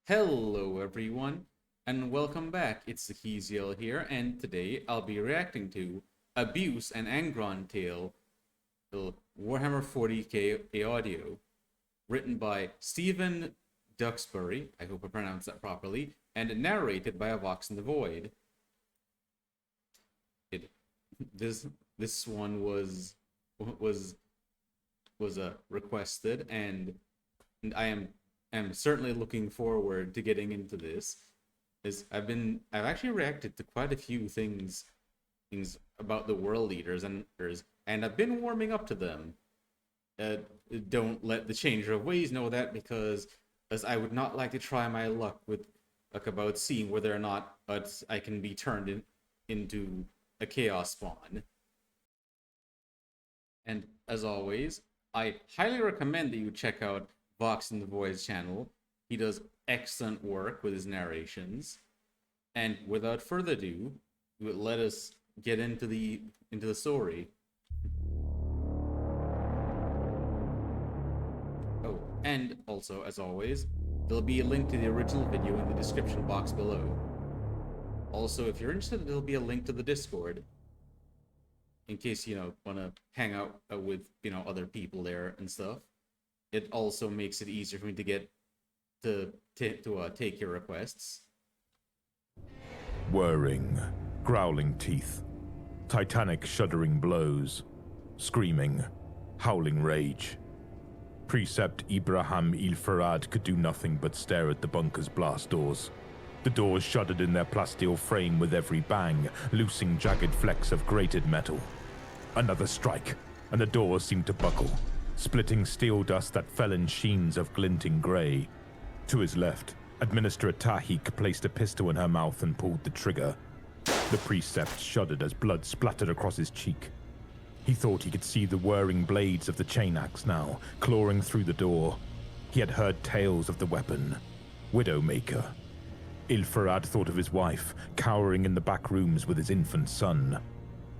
Hello everyone, and welcome back. It's the Heziel here, and today I'll be reacting to Abuse and Angron Tale, the Warhammer 40K audio, written by Stephen Duxbury, I hope I pronounced that properly, and narrated by a Vox in the Void. This one was requested, and I am certainly looking forward to getting into this. I've actually reacted to quite a few things about the world leaders and I've been warming up to them. Don't let the changer of ways know that, because as I would not like to try my luck with about seeing whether or not I can be turned into a chaos spawn. And as always, I highly recommend that you check out Vox in the Void's channel. He does excellent work with his narrations. And without further ado, let us get into the story. Oh, and also, as always, there'll be a link to the original video in the description box below. Also, if you're interested, there'll be a link to the Discord, in case want to hang out with other people there and stuff. It also makes it easier for me to get to take your requests. Whirring, growling teeth, titanic shuddering blows, screaming, howling rage. Precept Ibrahim Il-Farad could do nothing but stare at the bunker's blast doors. The doors shuddered in their plasteel frame with every bang, loosing jagged flecks of grated metal. Another strike, and the doors seemed to buckle, splitting steel dust that fell in sheens of glinting grey. To his left, Administrator Tahik placed a pistol in her mouth and pulled the trigger. The precept shuddered as blood splattered across his cheek. He thought he could see the whirring blades of the chain axe now, clawing through the door. He had heard tales of the weapon, Widowmaker. Il-Farad thought of his wife, cowering in the back rooms with his infant son.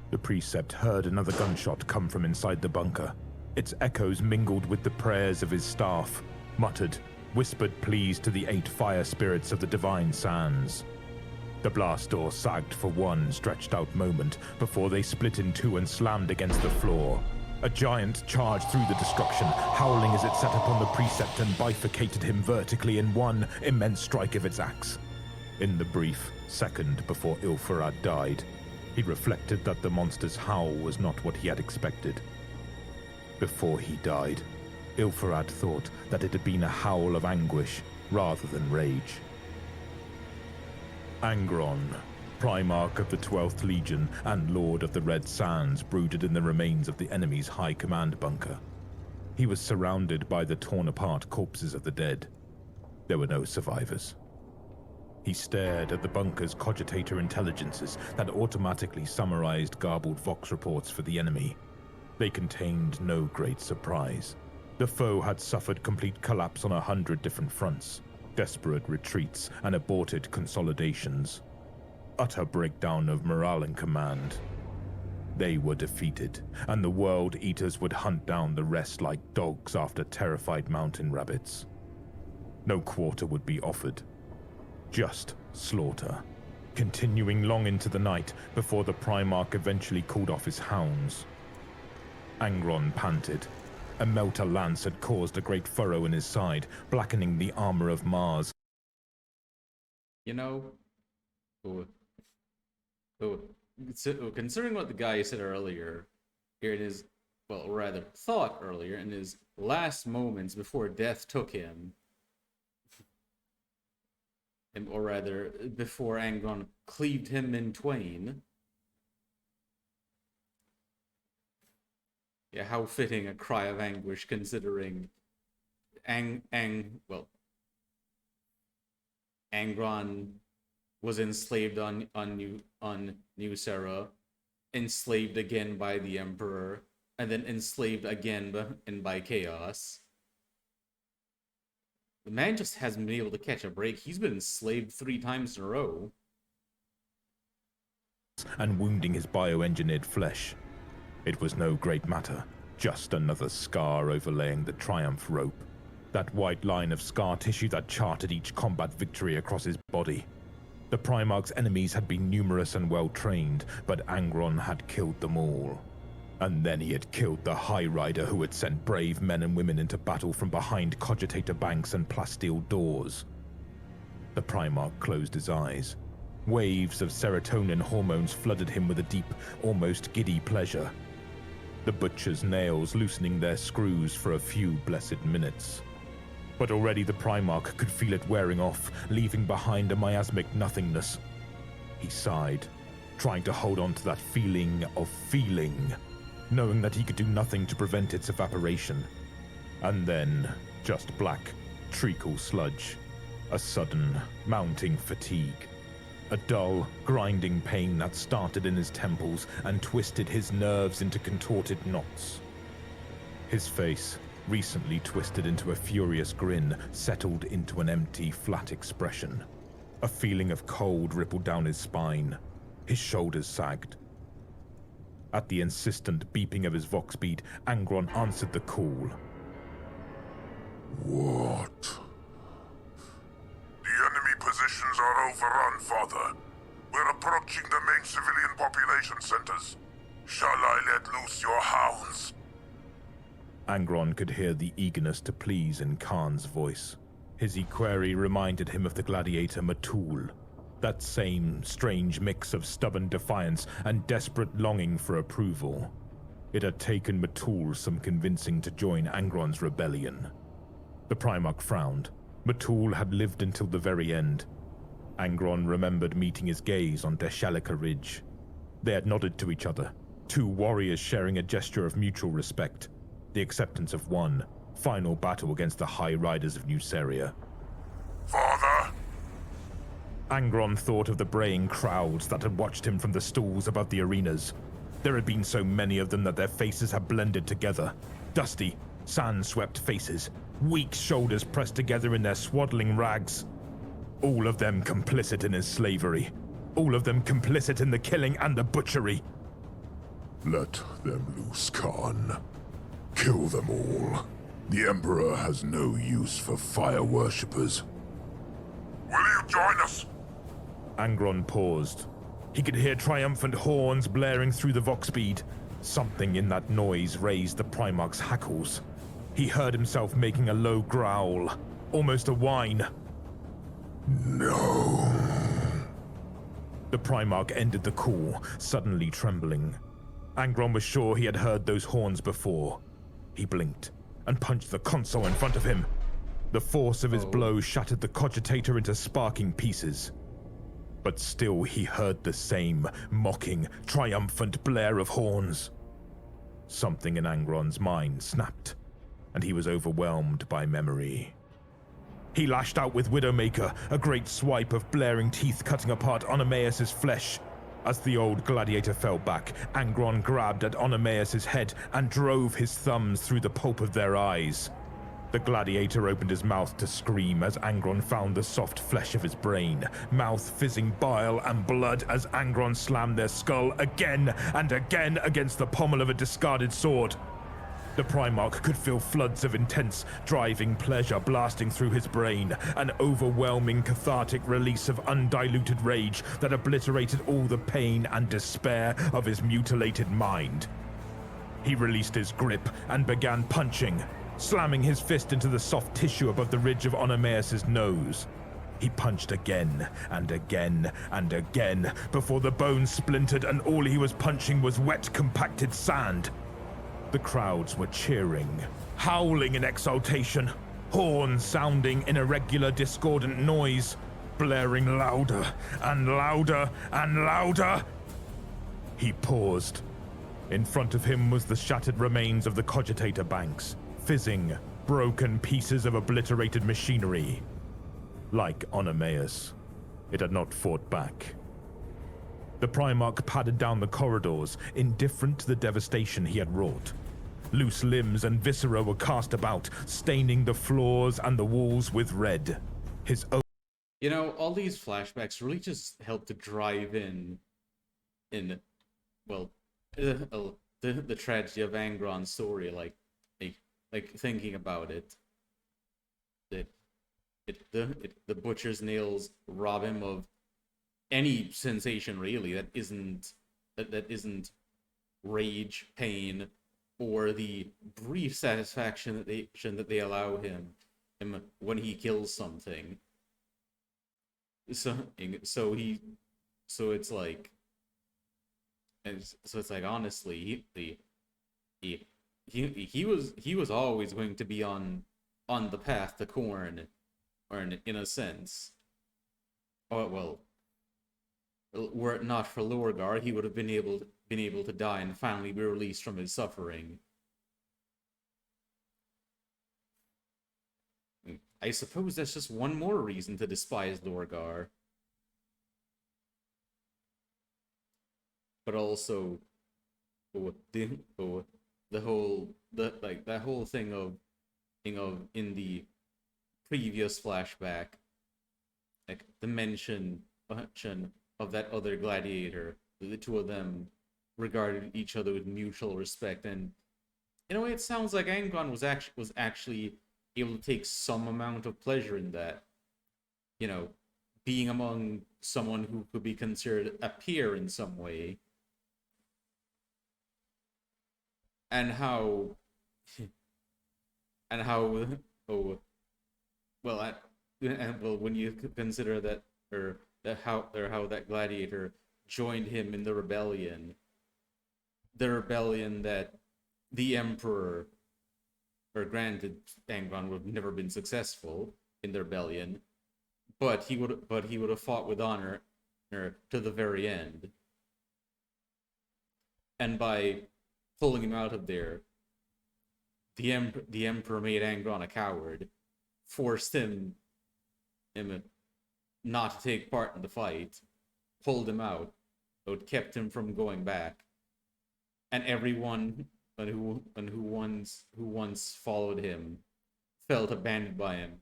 The precept heard another gunshot come from inside the bunker. Its echoes mingled with the prayers of his staff, muttered, whispered pleas to the 8 fire spirits of the divine sands. The blast door sagged for one stretched-out moment before they split in two and slammed against the floor. A giant charged through the destruction, howling as it set upon the precept and bifurcated him vertically in one immense strike of its axe. In the brief second before Il-Farad died, he reflected that the monster's howl was not what he had expected. Before he died, Il-Farad thought that it had been a howl of anguish rather than rage. Angron, Primarch of the 12th Legion and Lord of the Red Sands, brooded in the remains of the enemy's high command bunker. He was surrounded by the torn-apart corpses of the dead. There were no survivors. He stared at the bunker's cogitator intelligences that automatically summarized garbled Vox reports for the enemy. They contained no great surprise. The foe had suffered complete collapse on 100 different fronts, desperate retreats and aborted consolidations. Utter breakdown of morale and command. They were defeated, and the World Eaters would hunt down the rest like dogs after terrified mountain rabbits. No quarter would be offered. Just slaughter, continuing long into the night before the Primarch eventually called off his hounds. Angron panted. A melter lance had caused a great furrow in his side, blackening the armor of Mars. Considering what the guy said earlier, here in his, well, rather thought earlier, in his last moments before death took him, or rather, before Angron cleaved him in twain. Yeah, how fitting a cry of anguish, considering Angron was enslaved on Nuceria, enslaved again by the Emperor, and then enslaved again by Chaos. The man just hasn't been able to catch a break. He's been enslaved 3 times in a row. And wounding his bioengineered flesh. It was no great matter, just another scar overlaying the triumph rope. that white line of scar tissue that charted each combat victory across his body. The Primarch's enemies had been numerous and well-trained, but Angron had killed them all. And then he had killed the High Rider who had sent brave men and women into battle from behind cogitator banks and plasteel doors. The Primarch closed his eyes. Waves of serotonin hormones flooded him with a deep, almost giddy pleasure. The butcher's nails loosening their screws for a few blessed minutes. But already the Primarch could feel it wearing off, leaving behind a miasmic nothingness. He sighed, trying to hold on to that feeling of feeling, knowing that he could do nothing to prevent its evaporation. And then, just black, treacle sludge. A sudden, mounting fatigue. A dull, grinding pain that started in his temples and twisted his nerves into contorted knots. His face, recently twisted into a furious grin, settled into an empty, flat expression. A feeling of cold rippled down his spine. His shoulders sagged. At the insistent beeping of his vox bead, Angron answered the call. What? The enemy positions are overrun, Father. We're approaching the main civilian population centers. Shall I let loose your hounds? Angron could hear the eagerness to please in Khan's voice. His equerry reminded him of the gladiator Matul, that same strange mix of stubborn defiance and desperate longing for approval. It had taken Matul some convincing to join Angron's rebellion. The Primarch frowned. Matul had lived until the very end. Angron remembered meeting his gaze on Deshalika Ridge. They had nodded to each other, two warriors sharing a gesture of mutual respect, the acceptance of one final battle against the High Riders of Nuceria. Father? Angron thought of the braying crowds that had watched him from the stalls above the arenas. There had been so many of them that their faces had blended together. Dusty, sand-swept faces, weak shoulders pressed together in their swaddling rags. All of them complicit in his slavery. All of them complicit in the killing and the butchery. Let them loose, Khan. Kill them all. The Emperor has no use for fire worshippers. Will you join us? Angron paused. He could hear triumphant horns blaring through the vox bead. Something in that noise raised the Primarch's hackles. He heard himself making a low growl, almost a whine. No. The Primarch ended the call, suddenly trembling. Angron was sure he had heard those horns before. He blinked and punched the console in front of him. The force of his blow shattered the cogitator into sparking pieces. But still he heard the same mocking, triumphant blare of horns. Something in Angron's mind snapped, and he was overwhelmed by memory. He lashed out with Widowmaker, a great swipe of blaring teeth cutting apart Onomaus' flesh. As the old gladiator fell back, Angron grabbed at Onomaus' head and drove his thumbs through the pulp of their eyes. The gladiator opened his mouth to scream as Angron found the soft flesh of his brain, mouth fizzing bile and blood as Angron slammed their skull again and again against the pommel of a discarded sword. The Primarch could feel floods of intense, driving pleasure blasting through his brain, an overwhelming cathartic release of undiluted rage that obliterated all the pain and despair of his mutilated mind. He released his grip and began punching, slamming his fist into the soft tissue above the ridge of Onomaus' nose. He punched again and again and again before the bones splintered and all he was punching was wet, compacted sand. The crowds were cheering, howling in exultation, horns sounding in irregular, discordant noise, blaring louder and louder and louder. He paused. In front of him was the shattered remains of the cogitator banks, fizzing, broken pieces of obliterated machinery. Like Onomaus, it had not fought back. The Primarch padded down the corridors, indifferent to the devastation he had wrought. Loose limbs and viscera were cast about, staining the floors and the walls with red. His own... You know, all these flashbacks really just help to drive well, the tragedy of Angron's story, like thinking about it. the butcher's nails rob him of any sensation really that isn't rage, pain, or the brief satisfaction that they allow him when he kills something. So so it's like honestly he was always going to be on the path to corn, or in a sense. Oh well, were it not for Lorgar, he would have been able to die and finally be released from his suffering. I suppose that's just one more reason to despise Lorgar. But also, the whole that whole thing of in the previous flashback, like the mention of that other gladiator, the two of them regarded each other with mutual respect, and in a way, it sounds like Angron was actually able to take some amount of pleasure in that. You know, being among someone who could be considered a peer in some way, and how and how oh well I, and well when you consider that, or how that gladiator joined him in the rebellion that the emperor, or granted, Angron would have never been successful in the rebellion, but he would have fought with honor, to the very end. And by pulling him out of there, the emperor made Angron a coward, forced him not to take part in the fight, pulled him out, but kept him from going back, and everyone who once followed him felt abandoned by him,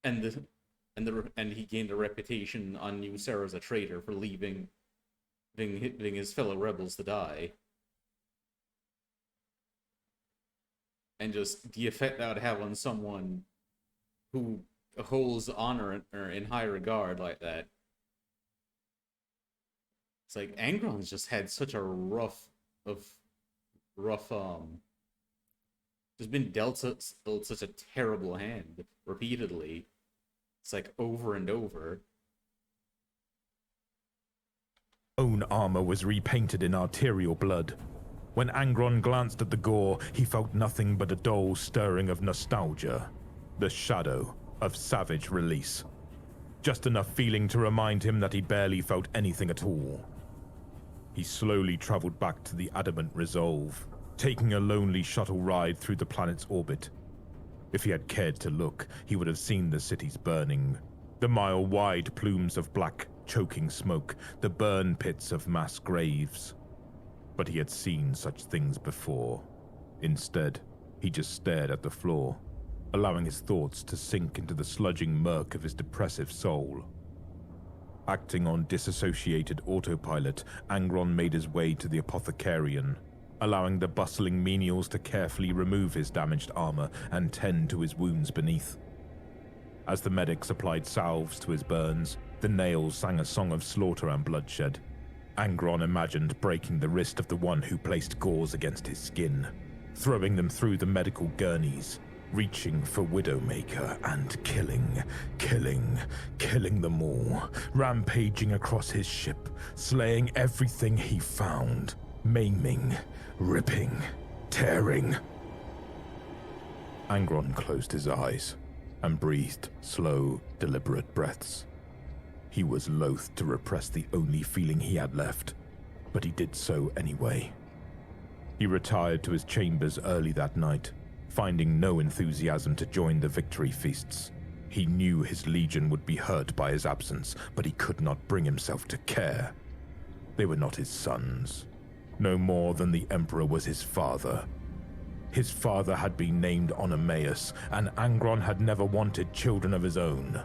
and he gained a reputation on Nuceria as a traitor for leaving his fellow rebels to die. And just the effect that would have on someone who holds honor or in high regard like that. It's like Angron's just had such a rough just been dealt such a terrible hand repeatedly. It's like over and over. Own armor was repainted in arterial blood. When Angron glanced at the gore, he felt nothing but a dull stirring of nostalgia, the shadow of savage release. Just enough feeling to remind him that he barely felt anything at all. He slowly traveled back to the adamant resolve, taking a lonely shuttle ride through the planet's orbit. If he had cared to look, he would have seen the cities burning, the mile-wide plumes of black, choking smoke, the burn pits of mass graves. But he had seen such things before. Instead, he just stared at the floor, allowing his thoughts to sink into the sludging murk of his depressive soul. Acting on disassociated autopilot, Angron made his way to the apothecarian, allowing the bustling menials to carefully remove his damaged armor and tend to his wounds beneath. As the medics applied salves to his burns, the nails sang a song of slaughter and bloodshed. Angron imagined breaking the wrist of the one who placed gauze against his skin, throwing them through the medical gurneys, reaching for Widowmaker and killing them all, rampaging across his ship, slaying everything he found, maiming, ripping, tearing. Angron closed his eyes and breathed slow, deliberate breaths. He was loath to repress the only feeling he had left, but he did so anyway. He retired to his chambers early that night, finding no enthusiasm to join the victory feasts. He knew his legion would be hurt by his absence, but he could not bring himself to care. They were not his sons, no more than the Emperor was his father. His father had been named Onomaeus, and Angron had never wanted children of his own.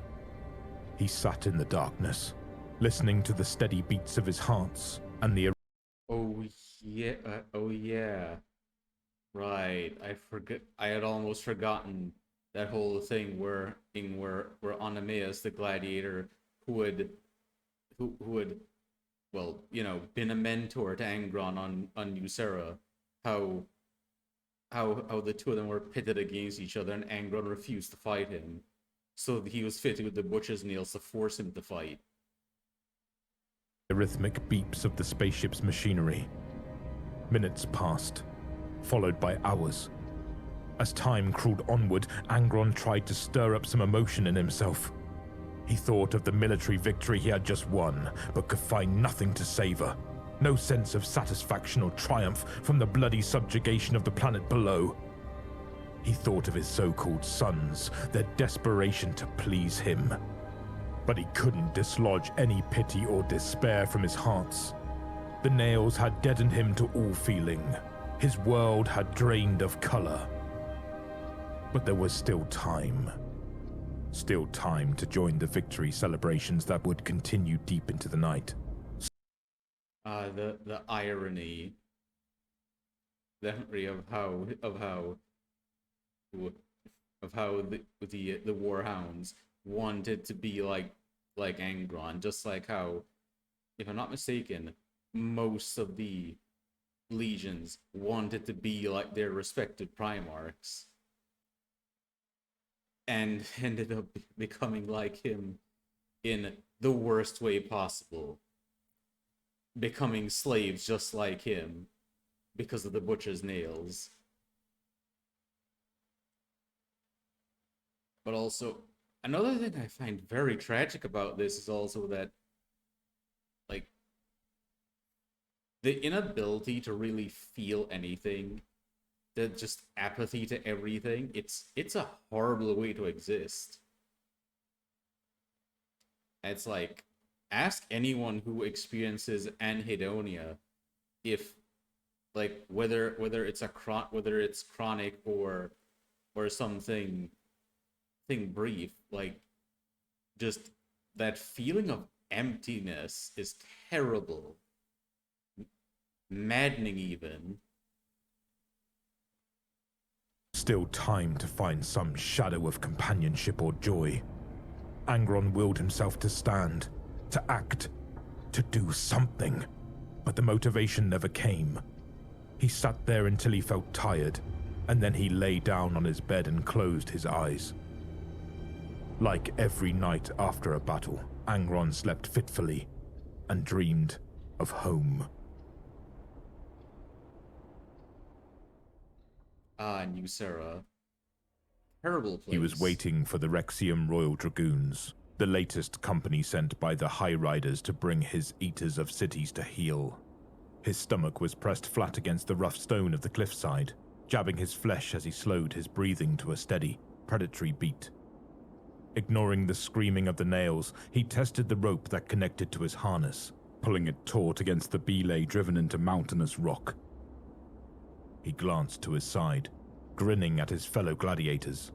He sat in the darkness, listening to the steady beats of his hearts and the... Oh yeah. Right. I had almost forgotten that whole thing where Onomaus, the gladiator, who had well, been a mentor to Angron on Nuceria, how the two of them were pitted against each other, and Angron refused to fight him, so he was fitted with the butcher's nails to force him to fight. The rhythmic beeps of the spaceship's machinery. Minutes passed, followed by hours. As time crawled onward, Angron tried to stir up some emotion in himself. He thought of the military victory he had just won, but could find nothing to savor. No sense of satisfaction or triumph from the bloody subjugation of the planet below. He thought of his so-called sons, their desperation to please him. But he couldn't dislodge any pity or despair from his hearts. The nails had deadened him to all feeling. His world had drained of color. But there was still time. Still time to join the victory celebrations that would continue deep into the night. The irony, definitely, of how the Warhounds wanted to be like Angron, just like how, if I'm not mistaken, most of the legions wanted to be like their respective Primarchs, and ended up becoming like him in the worst way possible, becoming slaves just like him because of the butcher's nails. But also, another thing I find very tragic about this is also that, like, the inability to really feel anything, the just apathy to everything, it's a horrible way to exist. It's like, ask anyone who experiences anhedonia if, like, whether it's chronic or something brief, like, just that feeling of emptiness is terrible, maddening even. Still time to find some shadow of companionship or joy. Angron willed himself to stand, to act, to do something, but the motivation never came. He sat there until he felt tired, and then he lay down on his bed and closed his eyes. Like every night after a battle, Angron slept fitfully and dreamed of home. Nuceria. Terrible place. He was waiting for the Rexium Royal Dragoons, the latest company sent by the High Riders to bring his Eaters of Cities to heel. His stomach was pressed flat against the rough stone of the cliffside, jabbing his flesh as he slowed his breathing to a steady, predatory beat. Ignoring the screaming of the nails, he tested the rope that connected to his harness, pulling it taut against the belay driven into mountainous rock. He glanced to his side, grinning at his fellow gladiators.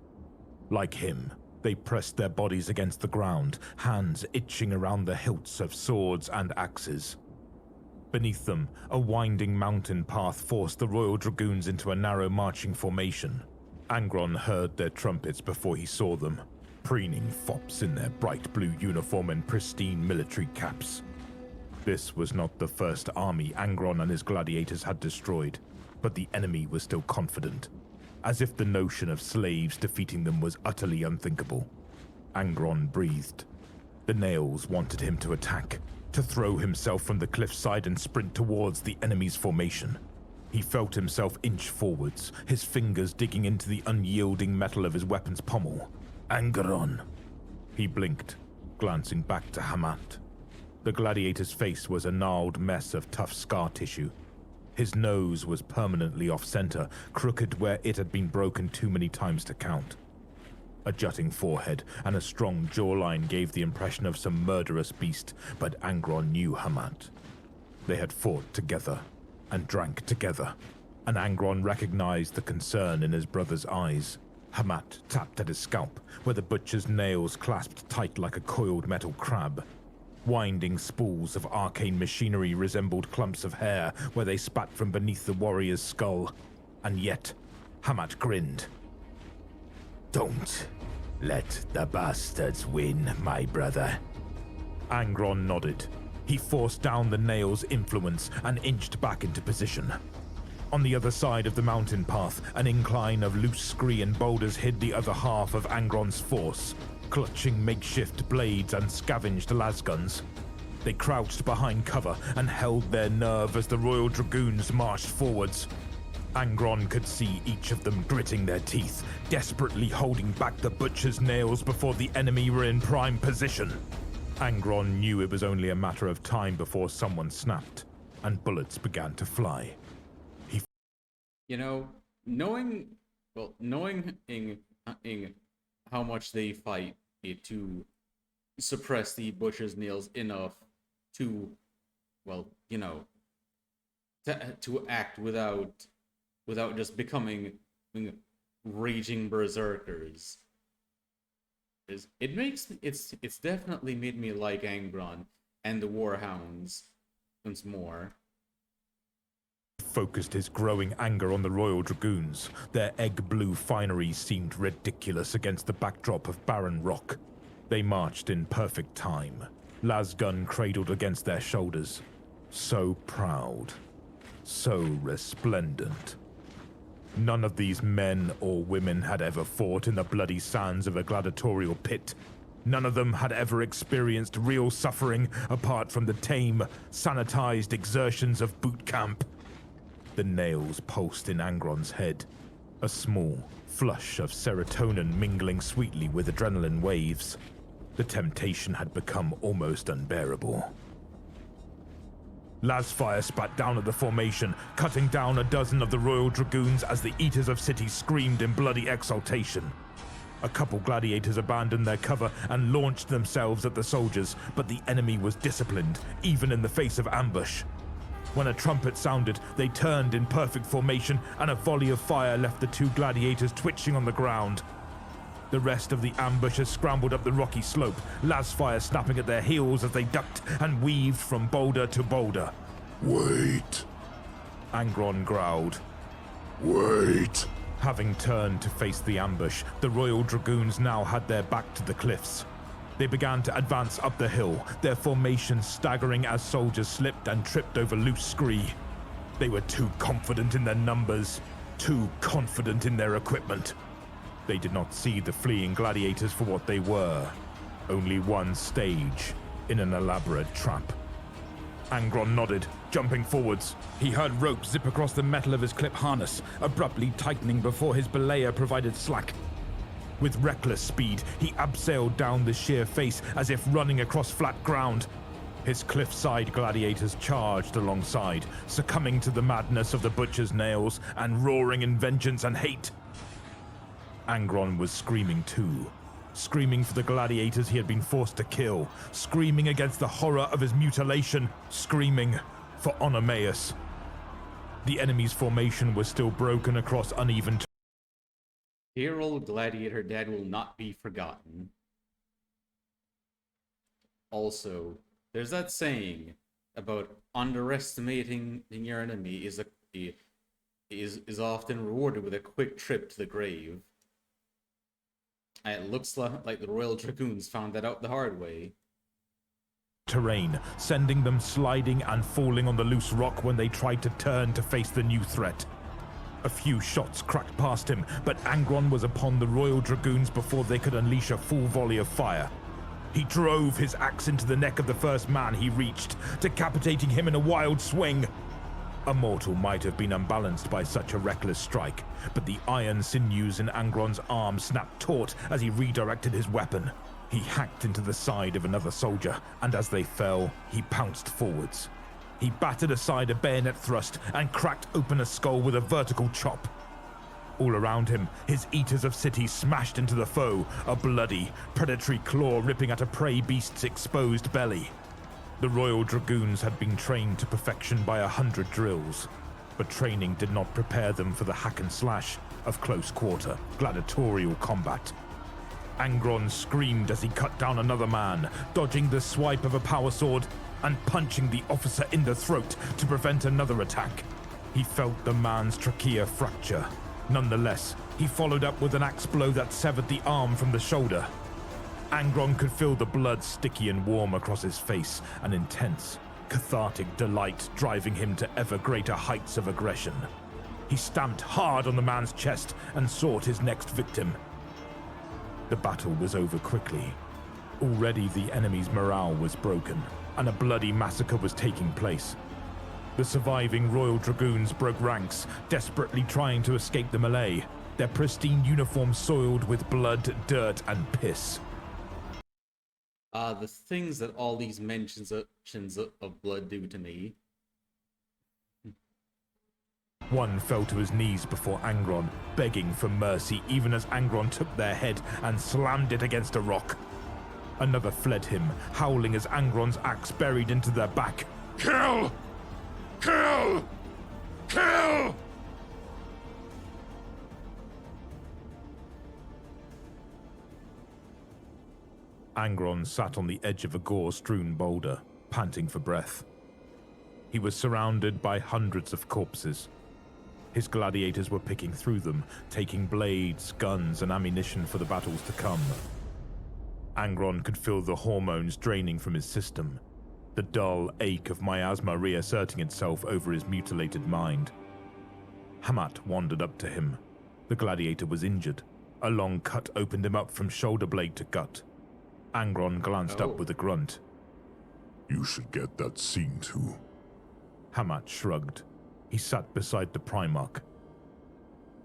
Like him, they pressed their bodies against the ground, hands itching around the hilts of swords and axes. Beneath them, a winding mountain path forced the Royal Dragoons into a narrow marching formation. Angron heard their trumpets before he saw them, preening fops in their bright blue uniform and pristine military caps. This was not the first army Angron and his gladiators had destroyed, but the enemy was still confident, as if the notion of slaves defeating them was utterly unthinkable. Angron breathed. The nails wanted him to attack, to throw himself from the cliffside and sprint towards the enemy's formation. He felt himself inch forwards, his fingers digging into the unyielding metal of his weapon's pommel. Angron! He blinked, glancing back to Hamat. The gladiator's face was a gnarled mess of tough scar tissue. His nose was permanently off-center, crooked where it had been broken too many times to count. A jutting forehead and a strong jawline gave the impression of some murderous beast, but Angron knew Hamat. They had fought together and drank together, and Angron recognized the concern in his brother's eyes. Hamat tapped at his scalp, where the butcher's nails clasped tight like a coiled metal crab. Winding spools of arcane machinery resembled clumps of hair where they spat from beneath the warrior's skull. And yet, Hamat grinned. Don't let the bastards win, my brother. Angron nodded. He forced down the nail's influence and inched back into position. On the other side of the mountain path, an incline of loose scree and boulders hid the other half of Angron's force, clutching makeshift blades and scavenged lasguns. They crouched behind cover and held their nerve as the Royal Dragoons marched forwards. Angron could see each of them gritting their teeth, desperately holding back the butcher's nails before the enemy were in prime position. Angron knew it was only a matter of time before someone snapped, and bullets began to fly. You know, knowing how much they fight to suppress the butcher's nails enough to, well, you know, to act without just becoming raging berserkers. It's definitely made me like Angron and the Warhounds once more. Focused his growing anger on the Royal Dragoons. Their egg-blue finery seemed ridiculous against the backdrop of barren rock. They marched in perfect time, lasgun cradled against their shoulders. So proud, so resplendent. None of these men or women had ever fought in the bloody sands of a gladiatorial pit. None of them had ever experienced real suffering apart from the tame, sanitized exertions of boot camp. The nails pulsed in Angron's head, a small flush of serotonin mingling sweetly with adrenaline waves. The temptation had become almost unbearable. Lasfire spat down at the formation, cutting down a dozen of the Royal Dragoons as the Eaters of Cities screamed in bloody exultation. A couple gladiators abandoned their cover and launched themselves at the soldiers, but the enemy was disciplined, even in the face of ambush. When a trumpet sounded, they turned in perfect formation, and a volley of fire left the two gladiators twitching on the ground. The rest of the ambushers scrambled up the rocky slope, lasfire snapping at their heels as they ducked and weaved from boulder to boulder. Wait. Angron growled. Wait. Having turned to face the ambush, the Royal Dragoons now had their back to the cliffs. They began to advance up the hill, their formation staggering as soldiers slipped and tripped over loose scree. They were too confident in their numbers, too confident in their equipment. They did not see the fleeing gladiators for what they were, only one stage in an elaborate trap. Angron nodded, jumping forwards. He heard rope zip across the metal of his clip harness, abruptly tightening before his belayer provided slack. With reckless speed, he abseiled down the sheer face as if running across flat ground. His cliffside gladiators charged alongside, succumbing to the madness of the butcher's nails and roaring in vengeance and hate. Angron was screaming too, screaming for the gladiators he had been forced to kill, screaming against the horror of his mutilation, screaming for Onomaeus. The enemy's formation was still broken across uneven terrain. Dear old gladiator dad will not be forgotten. Also, there's that saying about underestimating your enemy is often rewarded with a quick trip to the grave. It looks like the Royal Dragoons found that out the hard way. Sending them sliding and falling on the loose rock when they tried to turn to face the new threat. A few shots cracked past him, but Angron was upon the Royal Dragoons before they could unleash a full volley of fire. He drove his axe into the neck of the first man he reached, decapitating him in a wild swing. A mortal might have been unbalanced by such a reckless strike, but the iron sinews in Angron's arm snapped taut as he redirected his weapon. He hacked into the side of another soldier, and as they fell, he pounced forwards. He battered aside a bayonet thrust and cracked open a skull with a vertical chop. All around him, his Eaters of Cities smashed into the foe, a bloody, predatory claw ripping at a prey beast's exposed belly. The Royal Dragoons had been trained to perfection by 100 drills, but training did not prepare them for the hack and slash of close-quarter, gladiatorial combat. Angron screamed as he cut down another man, dodging the swipe of a power sword and punching the officer in the throat to prevent another attack. He felt the man's trachea fracture. Nonetheless, He followed up with an axe blow that severed the arm from the shoulder. Angron could feel the blood sticky and warm across his face, an intense, cathartic delight driving him to ever greater heights of aggression. He stamped hard on the man's chest and sought his next victim. The battle was over quickly. Already the enemy's morale was broken, and a bloody massacre was taking place. The surviving Royal Dragoons broke ranks, desperately trying to escape the melee, their pristine uniforms soiled with blood, dirt, and piss. The things that all these mentions of blood do to me. One fell to his knees before Angron, begging for mercy even as Angron took their head and slammed it against a rock. Another fled him, howling as Angron's axe buried into their back. Kill! Kill! Kill! Angron sat on the edge of a gore-strewn boulder, panting for breath. He was surrounded by hundreds of corpses. His gladiators were picking through them, taking blades, guns, and ammunition for the battles to come. Angron could feel the hormones draining from his system, the dull ache of miasma reasserting itself over his mutilated mind. Hamat wandered up to him. The gladiator was injured. A long cut opened him up from shoulder blade to gut. Angron glanced up with a grunt. You should get that seen to. Hamat shrugged. He sat beside the Primarch.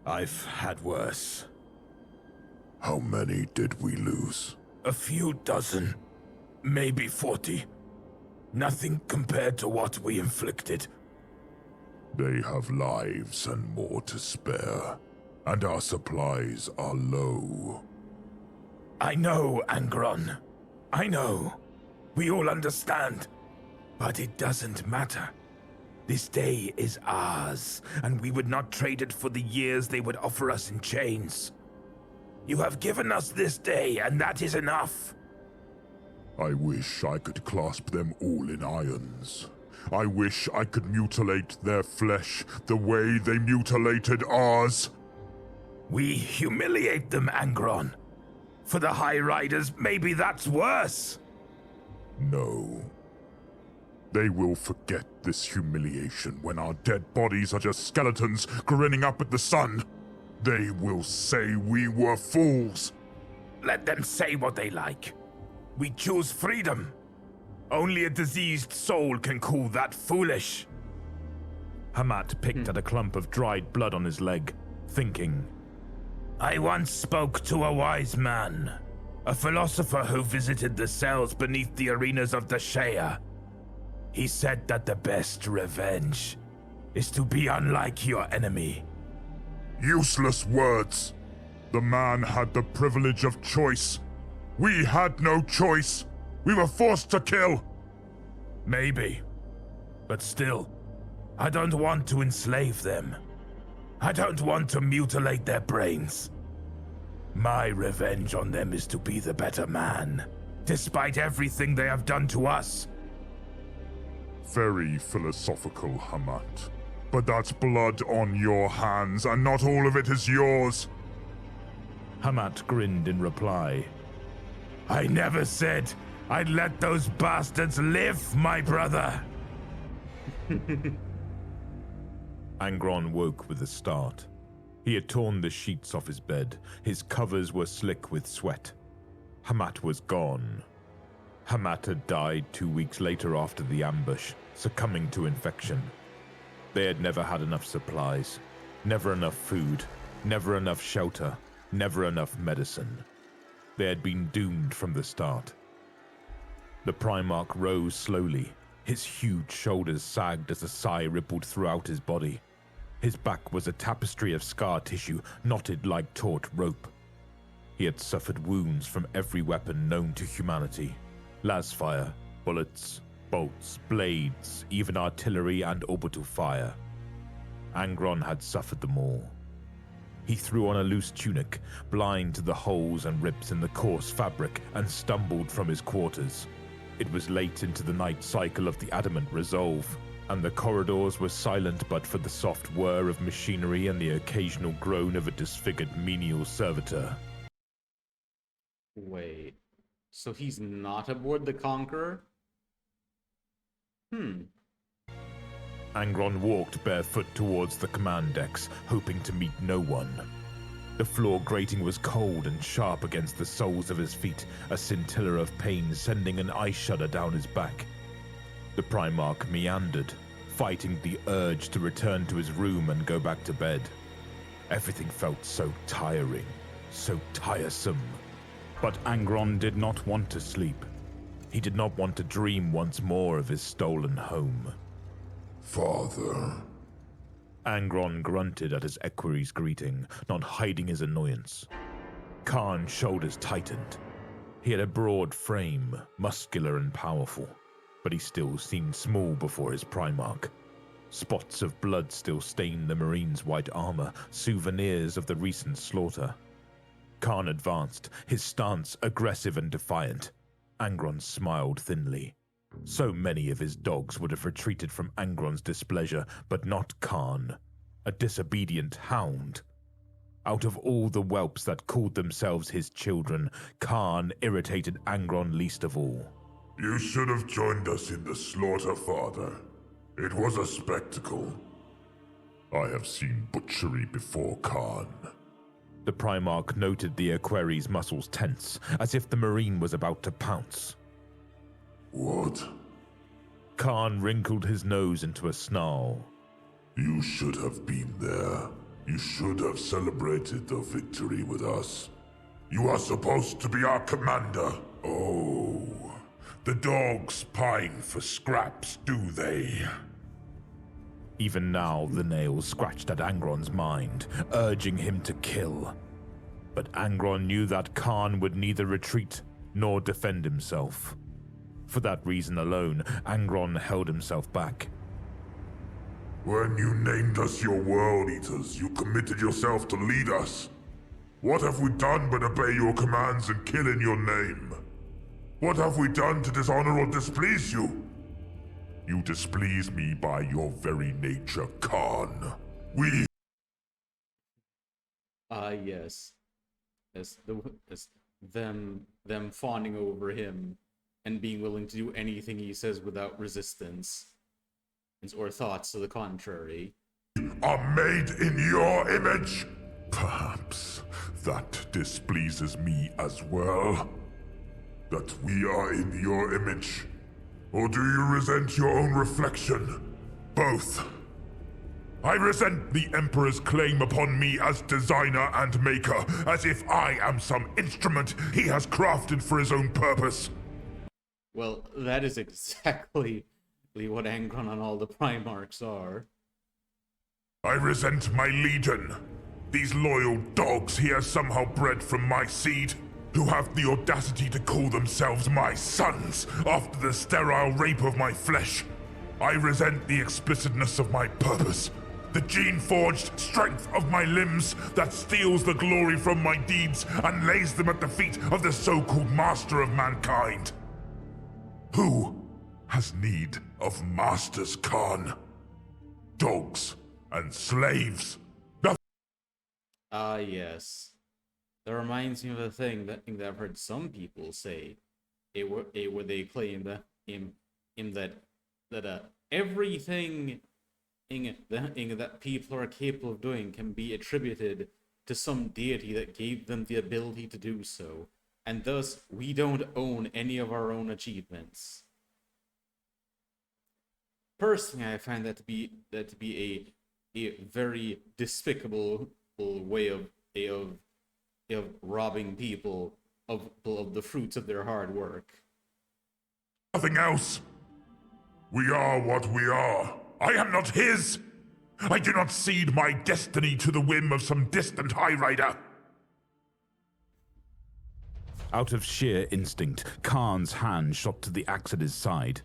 I've had worse. How many did we lose? A few dozen. Maybe 40. Nothing compared to what we inflicted. They have lives and more to spare, and our supplies are low. I know, Angron. I know. We all understand. But it doesn't matter. This day is ours, and we would not trade it for the years they would offer us in chains. You have given us this day, and that is enough. I wish I could clasp them all in irons. I wish I could mutilate their flesh the way they mutilated ours. We humiliate them, Angron. For the High Riders, maybe that's worse. No. They will forget this humiliation when our dead bodies are just skeletons grinning up at the sun. They will say we were fools. Let them say what they like. We choose freedom. Only a diseased soul can call that foolish. Hamat picked at a clump of dried blood on his leg, thinking. I once spoke to a wise man, a philosopher who visited the cells beneath the arenas of the Shea. He said that the best revenge is to be unlike your enemy. Useless words. The man had the privilege of choice. We had no choice. We were forced to kill. Maybe. But still, I don't want to enslave them. I don't want to mutilate their brains. My revenge on them is to be the better man, despite everything they have done to us. Very philosophical, Hamat. But that's blood on your hands, and not all of it is yours. Hamat grinned in reply. I never said I'd let those bastards live, my brother. Angron woke with a start. He had torn the sheets off his bed. His covers were slick with sweat. Hamat was gone. Hamat had died 2 weeks later after the ambush, succumbing to infection. They had never had enough supplies, never enough food, never enough shelter, never enough medicine. They had been doomed from the start. The Primarch rose slowly. His huge shoulders sagged as a sigh rippled throughout his body. His back was a tapestry of scar tissue, knotted like taut rope. He had suffered wounds from every weapon known to humanity. Lasfire, bullets, bolts, blades, even artillery and orbital fire. Angron had suffered them all. He threw on a loose tunic, blind to the holes and rips in the coarse fabric, and stumbled from his quarters. It was late into the night cycle of the Adamant Resolve. and the corridors were silent but for the soft whir of machinery and the occasional groan of a disfigured menial servitor. Wait, so he's not aboard the Conqueror? Angron walked barefoot towards the command decks, hoping to meet no one. The floor grating was cold and sharp against the soles of his feet, a scintilla of pain sending an ice shudder down his back. The Primarch meandered, fighting the urge to return to his room and go back to bed. Everything felt so tiring, so tiresome. But Angron did not want to sleep. He did not want to dream once more of his stolen home. Father. Angron grunted at his equerry's greeting, not hiding his annoyance. Khan's shoulders tightened. He had a broad frame, muscular and powerful, but he still seemed small before his Primarch. Spots of blood still stained the Marine's white armor, souvenirs of the recent slaughter. Khan advanced, his stance aggressive and defiant. Angron smiled thinly. So many of his dogs would have retreated from Angron's displeasure, but not Khan, a disobedient hound. Out of all the whelps that called themselves his children, Khan irritated Angron least of all. You should have joined us in the slaughter, Father. It was a spectacle. I have seen butchery before, Khan. The Primarch noted the equerry's muscles tense, as if the Marine was about to pounce. What? Khan wrinkled his nose into a snarl. You should have been there. You should have celebrated the victory with us. You are supposed to be our commander. Oh, the dogs pine for scraps, do they? Even now, the nails scratched at Angron's mind, urging him to kill. But Angron knew that Khan would neither retreat nor defend himself. For that reason alone, Angron held himself back. When you named us your World Eaters, you committed yourself to lead us. What have we done but obey your commands and kill in your name? What have we done to dishonor or displease you? You displease me by your very nature, Khan. We... Yes. As them fawning over him and being willing to do anything he says without resistance. Or thoughts to the contrary. are made in your image. Perhaps that displeases me as well. That we are in your image. Or do you resent your own reflection? Both. I resent the Emperor's claim upon me as designer and maker, as if I am some instrument he has crafted for his own purpose. Well, that is exactly what Angron and all the Primarchs are. I resent my legion. These loyal dogs he has somehow bred from my seed, who have the audacity to call themselves my sons after the sterile rape of my flesh. I resent the explicitness of my purpose, the gene-forged strength of my limbs that steals the glory from my deeds and lays them at the feet of the so-called master of mankind. Who has need of masters, Khan? Dogs and slaves. Yes. That reminds me of a thing that I've heard some people say, where they claim that everything that people are capable of doing can be attributed to some deity that gave them the ability to do so, and thus we don't own any of our own achievements. Personally, I find that to be a very despicable way of robbing people of the fruits of their hard work. Nothing else. We are what we are. I am not his. I do not cede my destiny to the whim of some distant high rider. Out of sheer instinct, Khan's hand shot to the axe at his side.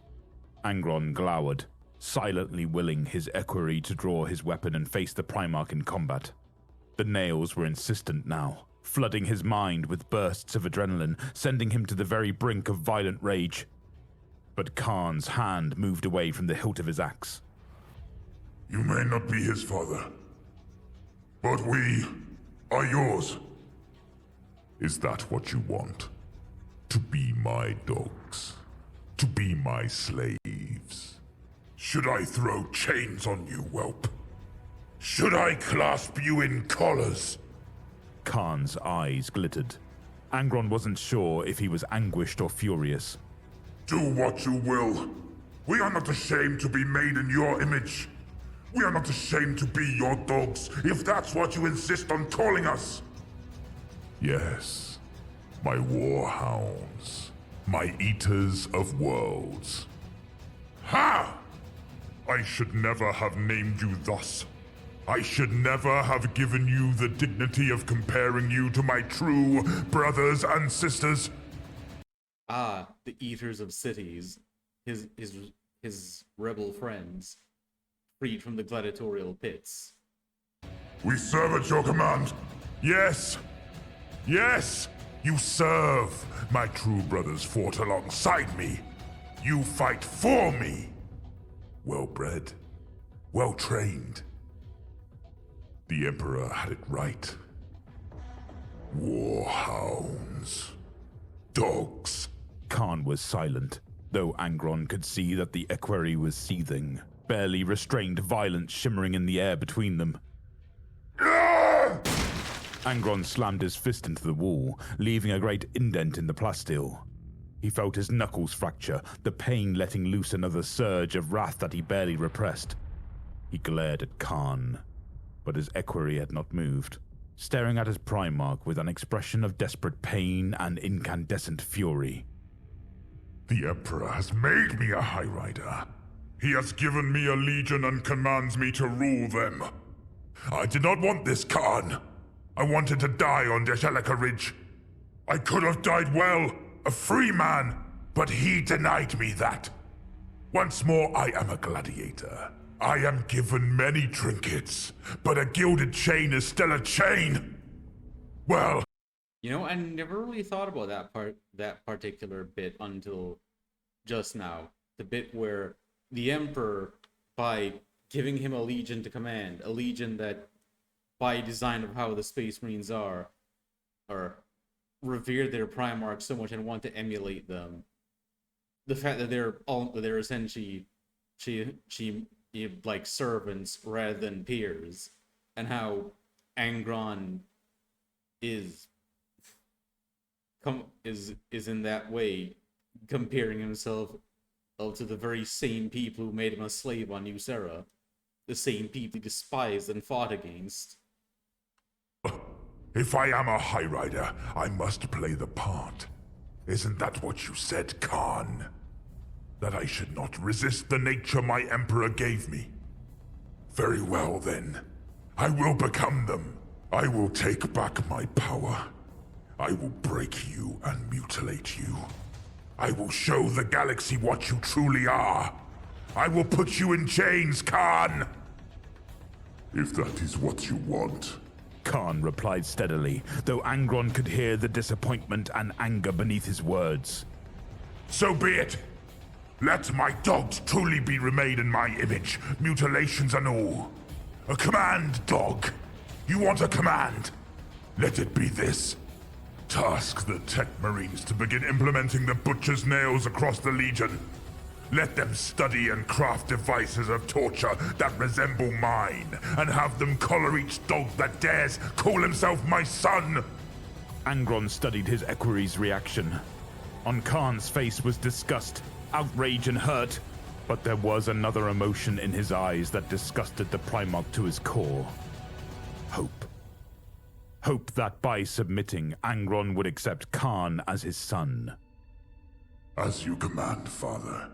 Angron glowered, silently willing his equerry to draw his weapon and face the Primarch in combat. The nails were insistent now, flooding his mind with bursts of adrenaline, sending him to the very brink of violent rage. But Khan's hand moved away from the hilt of his axe, You may not be his father, but we are yours. Is that what you want? To be my dogs? To be my slaves? Should I throw chains on you, whelp? Should I clasp you in collars? Khan's eyes glittered. Angron wasn't sure if he was anguished or furious. Do what you will. We are not ashamed to be made in your image. We are not ashamed to be your dogs, if that's what you insist on calling us. Yes, my warhounds, my eaters of worlds. Ha! I should never have named you thus. I should never have given you the dignity of comparing you to my true brothers and sisters. Ah, the eaters of cities, his rebel friends, freed from the gladiatorial pits. We serve at your command. Yes! Yes! You serve! My true brothers fought alongside me. You fight for me! Well-bred. Well-trained. The Emperor had it right. Warhounds. Dogs. Khan was silent, though Angron could see that the equerry was seething, barely restrained violence shimmering in the air between them. Angron slammed his fist into the wall, leaving a great indent in the plasteel. He felt his knuckles fracture, the pain letting loose another surge of wrath that he barely repressed. He glared at Khan, but his equerry had not moved, staring at his Primarch with an expression of desperate pain and incandescent fury. The Emperor has made me a High Rider. He has given me a legion and commands me to rule them. I did not want this, Khan. I wanted to die on Deshelika Ridge. I could have died well, a free man, but he denied me that. Once more, I am a gladiator. I am given many trinkets, but a gilded chain is still a chain. Well, You know, I never really thought about that particular bit until just now. The bit where the Emperor, by giving him a legion to command, a legion that, by design of how the Space Marines are revere their Primarchs so much and want to emulate them. The fact that they're essentially like servants rather than peers, and how Angron is in that way comparing himself to the very same people who made him a slave on Nuceria, the same people he despised and fought against. if I am a High Rider, I must play the part. Isn't that what you said, Khan? That I should not resist the nature my Emperor gave me? Very well, then. I will become them. I will take back my power. I will break you and mutilate you. I will show the galaxy what you truly are. I will put you in chains, Khan! If that is what you want. Khan replied steadily, though Angron could hear the disappointment and anger beneath his words. So be it. Let my dogs truly be remade in my image, mutilations and all. A command, dog. You want a command? Let it be this. Task the Tech Marines to begin implementing the Butcher's nails across the Legion. Let them study and craft devices of torture that resemble mine, and have them collar each dog that dares call himself my son! Angron studied his equerry's reaction. On Khan's face was disgust, outrage and hurt, but there was another emotion in his eyes that disgusted the Primarch to his core. Hope. Hope that by submitting, Angron would accept Khan as his son. As you command, Father.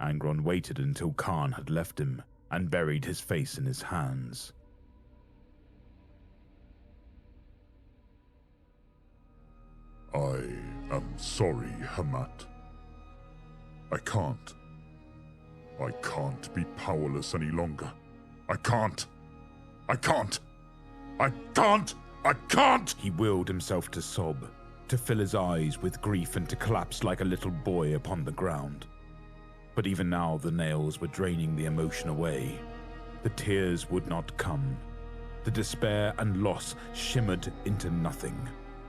Angron waited until Khan had left him and buried his face in his hands. I am sorry, Hamat. I can't. I can't be powerless any longer. I can't. I can't. I can't! I can't! He willed himself to sob, to fill his eyes with grief and to collapse like a little boy upon the ground. But even now, the nails were draining the emotion away. The tears would not come. The despair and loss shimmered into nothing,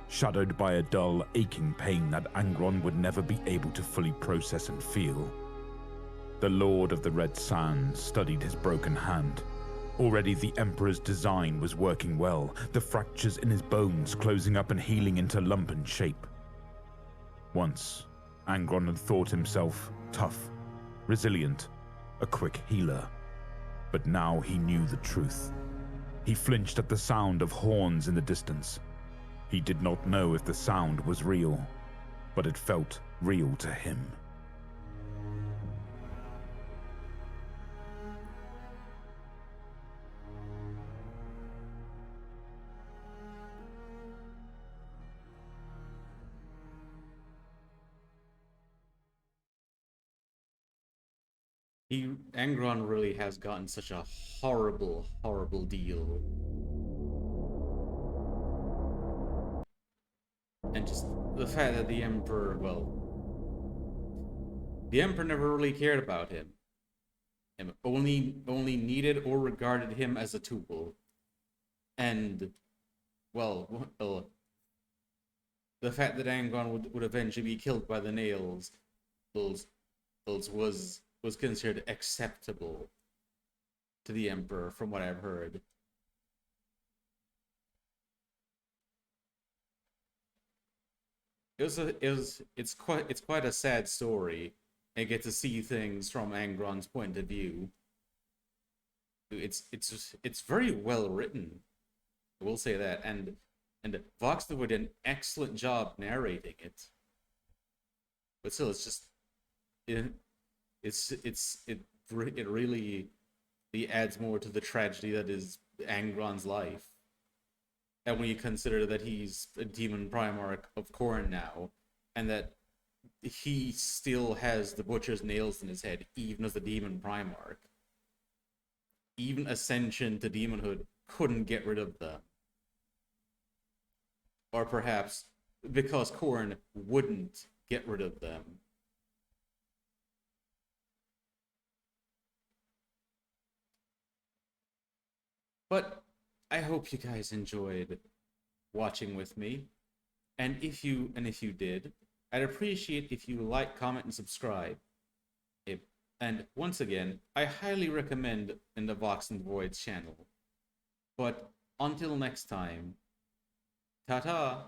shadowed by a dull, aching pain that Angron would never be able to fully process and feel. The Lord of the Red Sands studied his broken hand. Already the Emperor's design was working well, the fractures in his bones closing up and healing into lumpen shape. Once, Angron had thought himself tough, resilient, a quick healer. But now he knew the truth. He flinched at the sound of horns in the distance. He did not know if the sound was real, but it felt real to him. Angron really has gotten such a horrible, horrible deal. And just the fact that the Emperor, well, the Emperor never really cared about him. And only needed or regarded him as a tool. And, well, the fact that Angron would eventually be killed by the nails was considered acceptable to the Emperor, from what I've heard. It's quite a sad story, and get to see things from Angron's point of view. It's very well written, I will say that, and Vox did an excellent job narrating it. But still, it's just it really adds more to the tragedy that is Angron's life. And when you consider that he's a demon Primarch of Khorne now, and that he still has the Butcher's nails in his head, even as the demon Primarch, even Ascension to demonhood couldn't get rid of them. Or perhaps because Khorne wouldn't get rid of them. But I hope you guys enjoyed watching with me. And if you did, I'd appreciate if you like, comment, and subscribe. And once again, I highly recommend in the Vox and Voids channel. But until next time, ta-ta!